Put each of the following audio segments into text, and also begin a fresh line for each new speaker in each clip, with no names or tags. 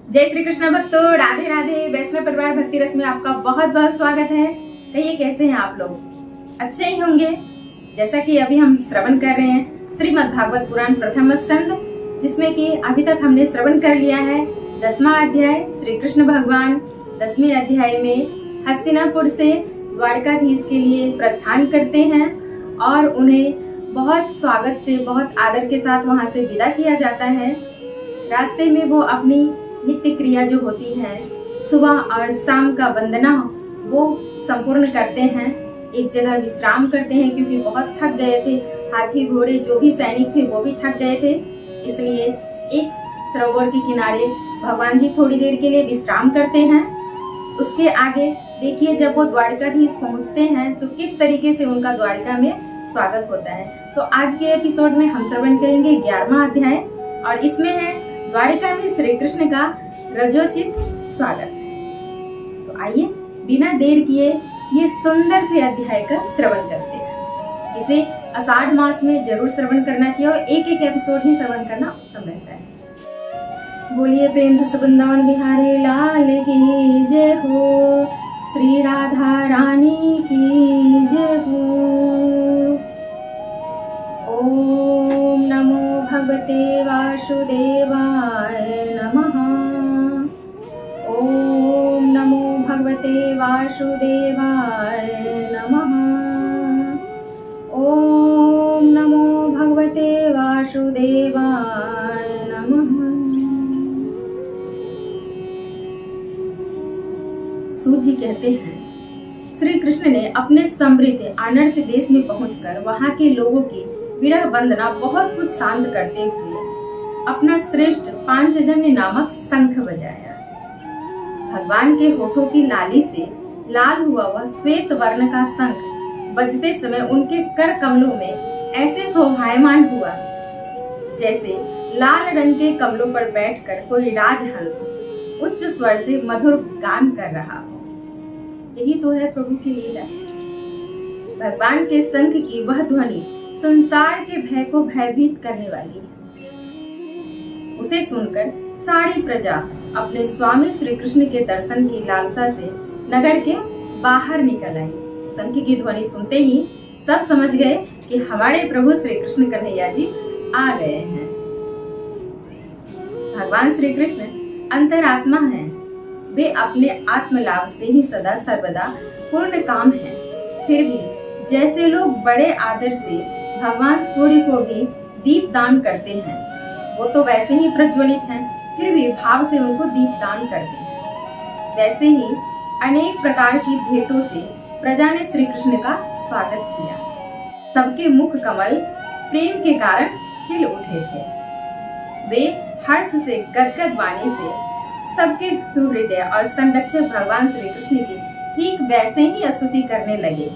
जय श्री कृष्ण भक्तों, राधे राधे। वैष्णव परिवार भक्ति रस में आपका बहुत बहुत स्वागत है। कहिए कैसे हैं आप लोग? अच्छे ही होंगे। जैसा कि अभी हम श्रवण कर रहे हैं श्रीमद् भागवत पुराण प्रथम स्कंद, जिसमें कि अभी तक हमने श्रवण कर लिया है 10वां अध्याय। श्री कृष्ण भगवान 10वें अध्याय में हस्तिनापुर से द्वारकाधीश के लिए प्रस्थान करते हैं और उन्हें बहुत स्वागत से, बहुत आदर के साथ वहां से विदा किया जाता है। रास्ते में वो अपनी नित्य क्रिया जो होती है, सुबह और शाम का वंदना, वो संपूर्ण करते हैं। एक जगह विश्राम करते हैं क्योंकि बहुत थक गए थे। हाथी घोड़े जो भी सैनिक थे वो भी थक गए थे, इसलिए एक सरोवर के किनारे भगवान जी थोड़ी देर के लिए विश्राम करते हैं। उसके आगे देखिए, जब वो द्वारकाधीश पहुंचते हैं तो किस तरीके से उनका द्वारका में स्वागत होता है। तो आज के एपिसोड में हम श्रवण करेंगे 11वां अध्याय और इसमें है द्वारिका में श्री कृष्ण का रजोचित स्वागत। तो आइए बिना देर किए ये सुंदर से अध्याय का श्रवण करते हैं। इसे आषाढ़ मास में जरूर श्रवण करना चाहिए और एक एक एपिसोड ही श्रवण करना उत्तम रहता है। बोलिए प्रेम से वृंदावन बिहारी लाल की जय हो, श्री राधा रानी की जय हो। ओम नमो भगवते वासुदेवाय नमः। ओम नमो भगवते वासुदेवाय नमः। ओम नमो भगवते वासुदेवाय नमः। सूत जी कहते हैं, श्री कृष्ण ने अपने समृद्ध अनर्थ देश में पहुंचकर वहां के लोगों की विरह वंदना बहुत कुछ शांत करते हुए अपना श्रेष्ठ पांचजन्य नामक शंख बजाया। भगवान के होठों की लाली से लाल हुआ वह श्वेत वर्ण का शंख बजते समय उनके कर कमलों में ऐसे शोभायमान हुआ जैसे लाल रंग के कमलों पर बैठकर कोई राजहंस उच्च स्वर से मधुर गान कर रहा हो। यही तो है प्रभु की लीला। भगवान के शंख की वह ध्वनि संसार के भय को भयभीत करने वाली है। उसे सुनकर सारी प्रजा अपने स्वामी श्री कृष्ण के दर्शन की लालसा से नगर के बाहर निकल आई। शंख की ध्वनि सुनते ही सब समझ गए कि हमारे प्रभु श्री कृष्ण कन्हैया जी आ गए हैं। भगवान श्री कृष्ण अंतरात्मा हैं। वे अपने आत्मलाभ से ही सदा सर्वदा पूर्ण काम है। फिर भी जैसे लोग बड़े आदर से भगवान सूर्य को भी दीप दान करते हैं, वो तो वैसे ही प्रज्वलित हैं, फिर भी भाव से उनको दीप दान करते हैं। वैसे ही अनेक प्रकार की भेंटों से प्रजा ने श्री कृष्ण का स्वागत किया। सबके मुख कमल प्रेम के कारण खिल उठे थे। वे हर्ष से गदगद वाणी से सबके सुहृदय और संरक्षक भगवान श्री कृष्ण की ठीक वैसे ही स्तुति करने लगे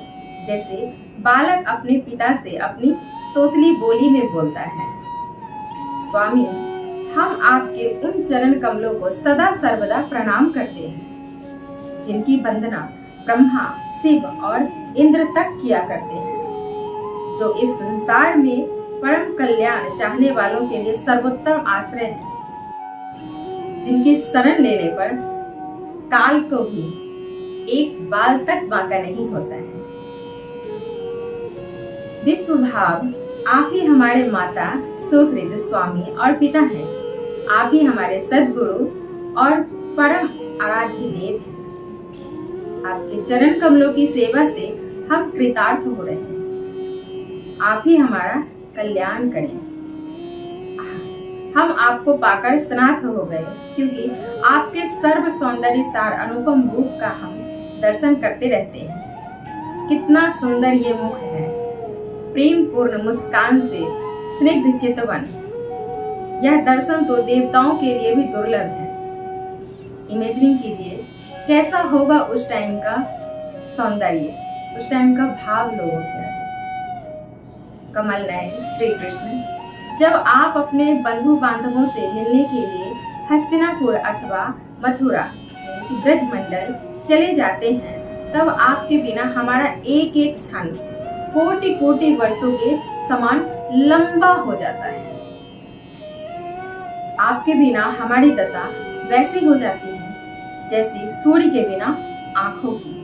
जैसे बालक अपने पिता से अपनी तोतली बोली में बोलता है। स्वामी, हम आपके उन चरण कमलों को सदा सर्वदा प्रणाम करते हैं जिनकी वंदना ब्रह्मा, शिव और इंद्र तक किया करते हैं, जो इस संसार में परम कल्याण चाहने वालों के लिए सर्वोत्तम आश्रय है, जिनकी शरण लेने पर काल को भी एक बाल तक बांका नहीं होता है। विश्व भाव आप ही हमारे माता, सुहृद, स्वामी और पिता हैं। आप ही हमारे सद्गुरु और परम आराध्य देव हैं। आपके चरण कमलों की सेवा से हम कृतार्थ हो रहे हैं। आप ही हमारा कल्याण करें। हम आपको पाकर स्नात हो गए, क्योंकि आपके सर्व सौंदर्य सार अनुपम रूप का हम दर्शन करते रहते हैं। कितना सुंदर ये मुख है, प्रेम पूर्ण मुस्कान से स्निग्ध चितवन। यह दर्शन तो देवताओं के लिए भी दुर्लभ है। इमेजिनिंग कीजिए कैसा होगा उस टाइम का सौंदर्य, उस टाइम का भाव लोगों का। कमल नयन श्री कृष्ण जब आप अपने बंधु बांधवों से मिलने के लिए हस्तिनापुर अथवा मथुरा ब्रजमंडल चले जाते हैं, तब आपके बिना हमारा एक एक क्षण कोटि कोटि वर्षों के समान लंबा हो जाता है। आपके बिना हमारी दशा वैसी हो जाती है जैसी सूर्य के बिना आंखों की।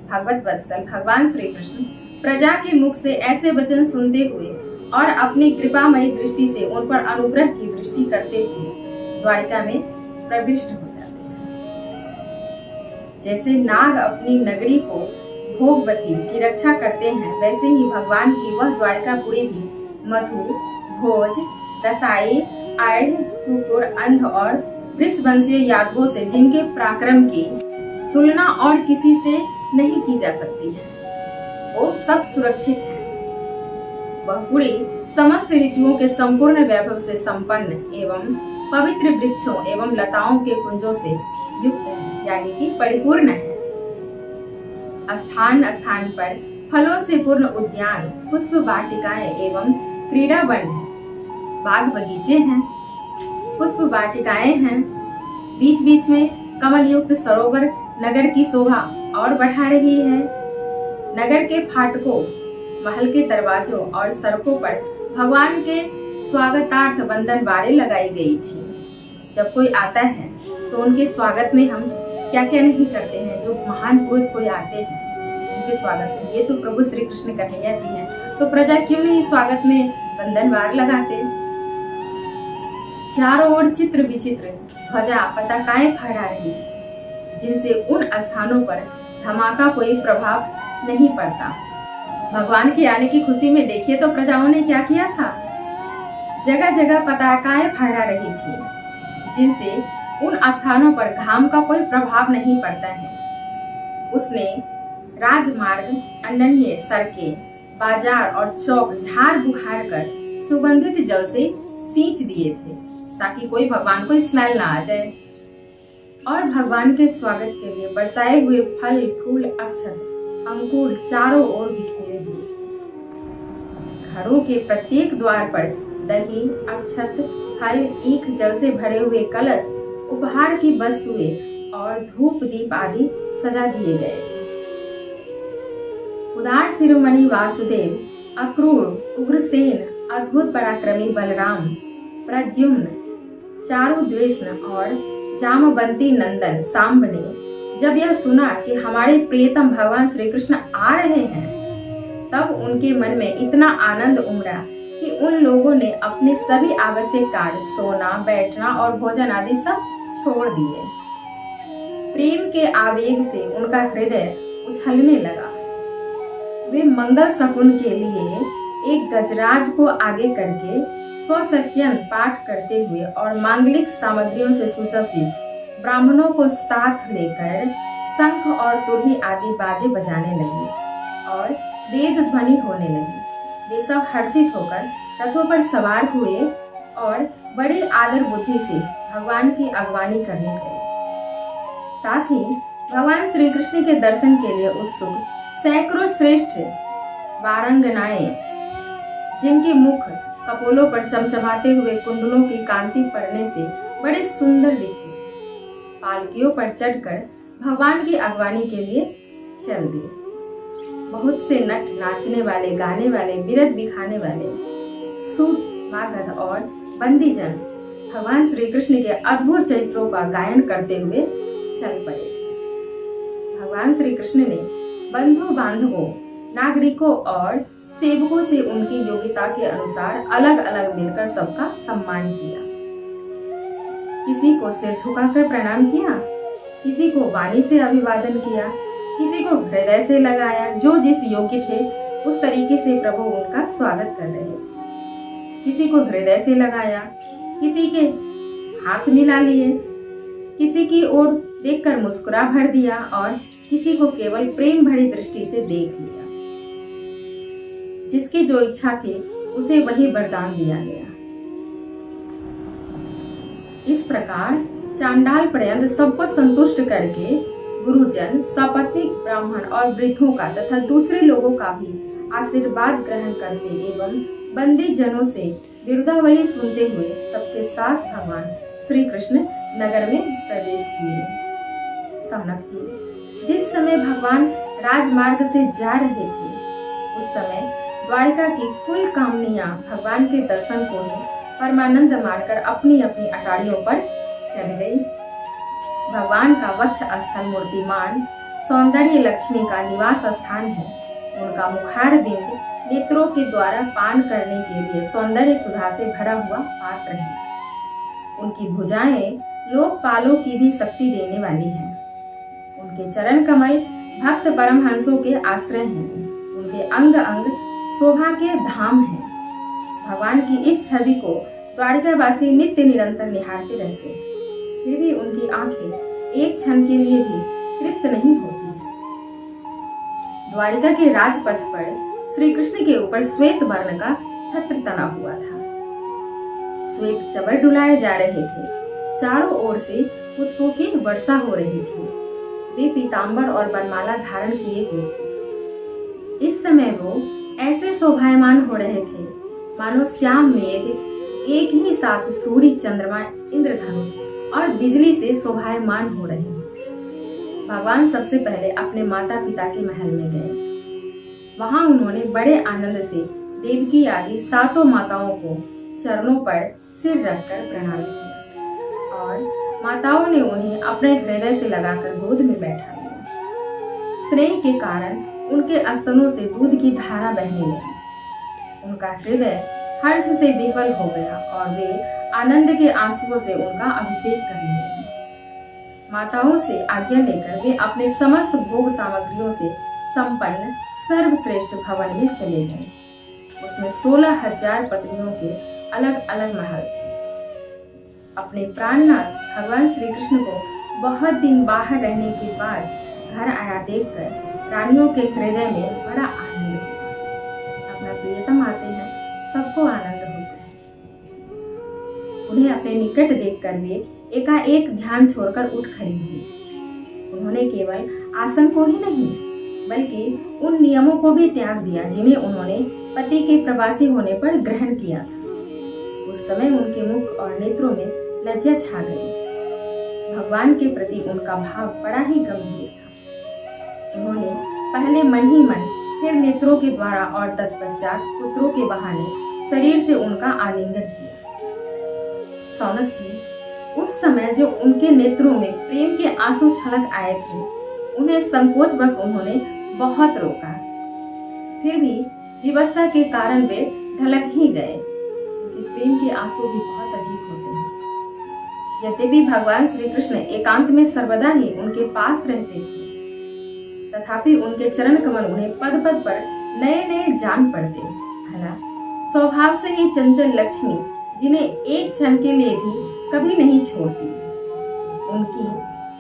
भगवत वत्सल भगवान श्री कृष्ण प्रजा के मुख से ऐसे वचन सुनते हुए और अपनी कृपामयी दृष्टि से उन पर अनुग्रह की दृष्टि करते हुए द्वारिका में प्रविष्ट हो जाते हैं। जैसे नाग अपनी नगरी को भोगवती की रक्षा करते हैं, वैसे ही भगवान की वह द्वारिकापुरी भी मधु, भोज, दसाई, आढ़, कुकुर, अंध और वृषवंशीय यादवों से, जिनके पराक्रम की तुलना और किसी से नहीं की जा सकती है, वो सब सुरक्षित है। वह पूरी समस्त ऋतुओं के संपूर्ण वैभव से संपन्न एवं पवित्र वृक्षों एवं लताओं के कुंजों से युक्त है, यानी कि परिपूर्ण है। स्थान स्थान पर फलों से पूर्ण उद्यान, पुष्प वाटिकाएं एवं क्रीड़ा वन है। बाग बगीचे हैं, पुष्प वाटिकाएं हैं, बीच बीच में कमल युक्त सरोवर नगर की शोभा और बढ़ा रही है। नगर के फाटकों, महल के दरवाजों और सड़कों पर भगवान के स्वागतार्थ वंदन बाड़े लगाई गई थी। जब कोई आता है तो उनके स्वागत में हम क्या क्या नहीं करते हैं। जो महान पुरुष कोई आते हैं उनके स्वागत में, ये तो प्रभु श्री कृष्ण कन्हैया जी हैं, तो प्रजा क्यों नहीं स्वागत में वंदन बाड़ लगाते। चारों ओर चित्र विचित्र ध्वजा पताकाएं फहरा रही थी, जिनसे उन स्थानों पर धमाका कोई प्रभाव नहीं पड़ता। भगवान के आने की खुशी में देखिए तो प्रजाओं ने क्या किया था। जगह जगह पताकाएं फहरा रही थी, जिनसे उन स्थानों पर घाम का कोई प्रभाव नहीं पड़ता है। उसने राजमार्ग, अनन्य सड़कें, बाजार और चौक झाड़ बुहार कर सुगंधित जल से सींच दिए थे, ताकि कोई भगवान को स्मेल ना आ जाए। और भगवान के स्वागत के लिए बरसाए हुए फल, फूल, अक्षत, अंकुर चारों ओर बिखेरे हुए थे। घरों के प्रत्येक द्वार पर दही, अक्षत, फल, ईख, जल से भरे हुए कलश, उपहार की वस्तुएं और धूप दीप आदि सजा दिए गए थे। उदार शिरोमणि वासुदेव, अक्रूर, उग्रसेन, अद्भुत पराक्रमी बलराम, प्रद्युम्न, चारुद्वेष्ण और जामवंती नंदन सांब ने जब यह सुना कि हमारे प्रियतम भगवान श्री कृष्ण आ रहे हैं, तब उनके मन में इतना आनंद उमड़ा कि उन लोगों ने अपने सभी आवश्यक कार्य, सोना, बैठना और भोजन आदि सब छोड़ दिए। प्रेम के आवेग से उनका हृदय उछलने लगा। वे मंगल शकुन के लिए एक गजराज को आगे करके स्वसत्यन पाठ करते हुए और मांगलिक सामग्रियों से सुसज्जित ब्राह्मणों को साथ लेकर शंख और तुरही आदि बाजे बजाने लगे और वेद ध्वनि होने लगी। वे सब हर्षित होकर रथों पर सवार हुए और बड़े आदर बुद्धि से भगवान की अगवानी करने चले। साथ ही भगवान श्री कृष्ण के दर्शन के लिए उत्सुक सैकड़ों श्रेष्ठ वारंगनाएं, जिनके मुख कपोलों पर चमचमाते हुए कुंडलों की कांति पड़ने से बड़े सुंदर दिखते, पालकियों पर चढ़कर भगवान की अगवानी के लिए चल दिए। बहुत से नट, नाचने वाले, गाने वाले, बिरद बिखाने वाले, सूत, मागध और बंदीजन भगवान श्री कृष्ण के अद्भुत चरित्रों का गायन करते हुए चल पड़े थे। भगवान श्री कृष्ण ने बंधु बांधवों, नागरिकों और सेवकों से उनकी योग्यता के अनुसार अलग अलग मिलकर सबका सम्मान किया। किसी को सिर झुकाकर प्रणाम किया, किसी को वाणी से अभिवादन किया, किसी को हृदय से लगाया। जो जिस योग्य थे उस तरीके से प्रभु उनका स्वागत कर रहे थे। किसी को हृदय से लगाया, किसी के हाथ मिला लिए, किसी की ओर देखकर मुस्कुरा भर दिया और किसी को केवल प्रेम भरी दृष्टि से देख लिया। जिसकी जो इच्छा थी उसे वही वरदान दिया गया। इस प्रकार चांडाल पर्यंत सबको संतुष्ट करके गुरुजन, सपत्नीक ब्राह्मण और वृद्धों का तथा दूसरे लोगों का भी आशीर्वाद ग्रहण करते एवं बंदी जनों से बिरुदावली सुनते हुए सबके साथ भगवान श्री कृष्ण नगर में प्रवेश किए। सौनक जी, जिस समय भगवान राजमार्ग से जा रहे थे, उस समय द्वारिका की कुल कामनियां भगवान के दर्शन को ही परमानंद मानकर अपनी अपनी अटारियों पर चढ़ गई। भगवान का वक्ष स्थल मूर्तिमान सौंदर्य लक्ष्मी का निवास स्थान है। उनका मुखार बिंद नेत्रों के द्वारा पान करने के लिए सौंदर्य सुधा से भरा हुआ पात्र है। उनकी भुजाएं लोकपालों की भी शक्ति देने वाली हैं। उनके चरण कमल भक्त परमहंसों के आश्रय हैं। उनके अंग अंग शोभा के धाम हैं। भगवान की इस छवि को द्वारिकावासी नित्य निरंतर निहारते रहते हैं, फिर भी उनकी आंखें एक क्षण के लिए भी तृप्त नहीं होती। द्वारिका के राजपथ पर श्री कृष्ण के ऊपर श्वेत वर्ण का छत्र तना हुआ था। श्वेत चबर डुलाए जा रहे थे। चारों ओर से पुष्पों की वर्षा हो रही थी। वे पीतांबर और वनमाला धारण किए हुए थे। इस समय वो ऐसे शोभायमान हो रहे थे मानो श्याम मेघ एक ही साथ सूर्य, चंद्रमा, इंद्रधनुष और बिजली से शोभायमान हो रहे हैं। भगवान सबसे पहले अपने माता पिता के महल में गए। वहां उन्होंने बड़े आनंद से देवकी आदि सातों माताओं को चरणों पर सिर रखकर प्रणाम किया और माताओं ने उन्हें अपने हृदय से लगाकर गोद में बैठा लिया। स्नेह के कारण उनके स्तनों से दूध की धारा बहने लगी। उनका हृदय हर्ष से विह्वल हो गया और वे आनंद के आंसुओं से उनका अभिषेक करने लगे। माताओं से आज्ञा लेकर वे अपने समस्त भोग सामग्रियों से संपन्न सर्वश्रेष्ठ भवन में चले गए। उसमें 16,000 पत्नियों के अलग अलग महल थे। अपने प्राणनाथ भगवान श्री कृष्ण को बहुत दिन बाहर रहने के बाद घर आया देखकर रानियों के हृदय में बड़ा आनंद हुआ। अपना प्रियतम आते हैं, सबको आनंद होता है। उन्हें अपने निकट देखकर वे एकाएक ध्यान छोड़कर उठ खड़ी हुई। उन्होंने केवल आसन को ही नहीं बल्कि उन नियमों को भी त्याग दिया जिन्हें उन्होंने पति के प्रवासी होने पर ग्रहण किया था। उस समय उनके मुख और नेत्रों में लज्जा छा गई। भगवान के प्रति उनका भाव बड़ा ही गंभीर था। उन्होंने पहले मन ही मन, फिर नेत्रों के द्वारा और तत्पश्चात पुत्रों के बहाने शरीर से उनका आलिंगन किया। सौनक जी, उस समय जो उनके नेत्रों में प्रेम के आंसू छलक आए थे, उन्हें संकोच बस उन्होंने बहुत रोका। फिर भी विवशता के कारण वे ढलक ही गए, क्योंकि प्रेम के आंसू भी बहुत अजीब होते हैं। यद्यपि भगवान श्री कृष्ण एकांत में सर्वदा ही उनके पास रहते थे, तथापि उनके चरण कमल उन्हें पद पद पर नए नए जान पड़ते। भला स्वभाव से ही चंचल लक्ष्मी, जिन्हें एक क्षण के लिए भी कभी नहीं छोड़ती, उनकी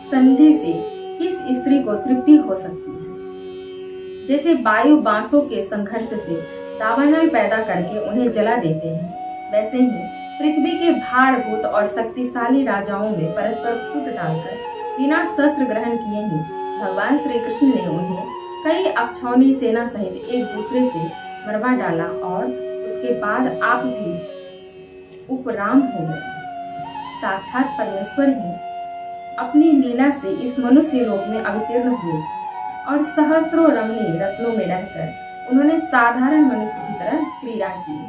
संधि से किस स्त्री को तृप्ति हो सकती है। जैसे वायु बांसों के संघर्ष से दावानल पैदा करके उन्हें जला देते हैं, वैसे ही पृथ्वी के भाड़भूत और शक्तिशाली राजाओं में परस्पर फूट डालकर बिना शस्त्र ग्रहण किए ही भगवान श्री कृष्ण ने उन्हें कई अक्षौणी सेना सहित एक दूसरे से मरवा डाला और उसके बाद आप भी उपराम हो गए। साक्षात परमेश्वर ही अपनी लीला से इस मनुष्य लोक में अवतीर्ण हुए और सहस्रों रमणीय रत्नों में रहकर उन्होंने साधारण मनुष्य की तरह क्रीड़ा की।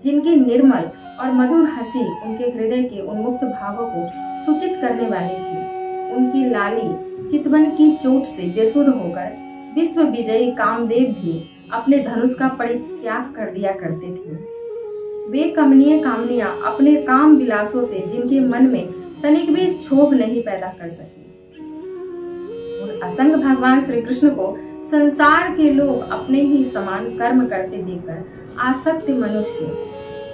जिनकी निर्मल और मधुर हंसी उनके हृदय के उन्मुक्त भावों को सूचित करने वाली थी, उनकी लाली चितवन की चोट से बेसुध होकर विश्व विजयी कामदेव भी अपने धनुष का परित्याग कर दिया करते थे। वे कमनीय कामनियां अपने काम विलासों से जिनके मन में तनिक भी क्षोभ नहीं पैदा कर सकी, उन असंग भगवान श्री कृष्ण को संसार के लोग अपने ही समान कर्म करते देखकर आसक्त मनुष्य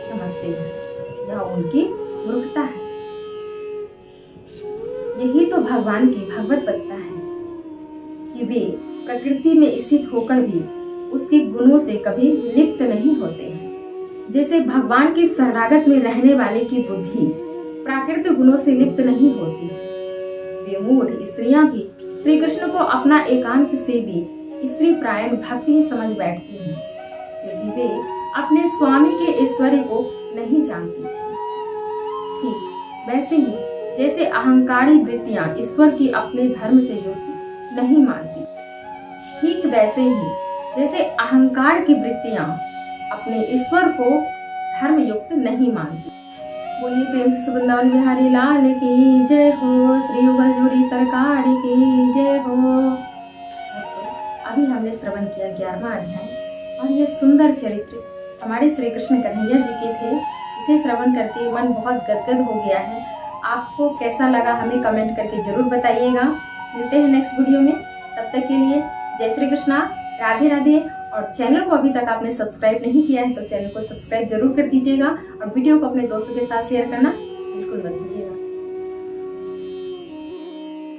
समझते हैं। यह उनकी मूर्खता है। यही तो भगवान की भगवत है कि वे प्रकृति में स्थित होकर भी उसके गुणों से कभी लिप्त नहीं होते हैं। जैसे भगवान के शरणागत में रहने वाले की बुद्धि प्राकृतिक गुणों से लिप्त नहीं होती। वे मूढ़ स्त्रियां भी श्री कृष्ण को अपना एकांत से भी स्त्री प्रायण भक्ति ही समझ बैठती हैं, क्योंकि वे अपने स्वामी के ऐश्वर्य को नहीं जानती थी। ठीक वैसे ही जैसे अहंकारी वृत्तियां ईश्वर की अपने धर्म से युक्त नहीं मानती, ठीक वैसे ही जैसे अहंकार की वृत्तियां अपने ईश्वर को धर्म युक्त नहीं मानती। बोलिए प्रेम से वृंदावन बिहारी लाल की जय हो। श्री 12वां अध्याय और ये सुंदर चरित्र हमारे श्री कृष्ण कन्हैया जी के थे। इसे श्रवण करके मन बहुत गदगद हो गया है। आपको कैसा लगा हमें कमेंट करके जरूर बताइएगा। मिलते हैं नेक्स्ट वीडियो में, तब तक के लिए जय श्री कृष्णा, राधे राधे। और चैनल को अभी तक आपने सब्सक्राइब नहीं किया है तो चैनल को सब्सक्राइब जरूर कर दीजिएगा और वीडियो को अपने दोस्तों के साथ शेयर करना बिल्कुल मत भूलिएगा।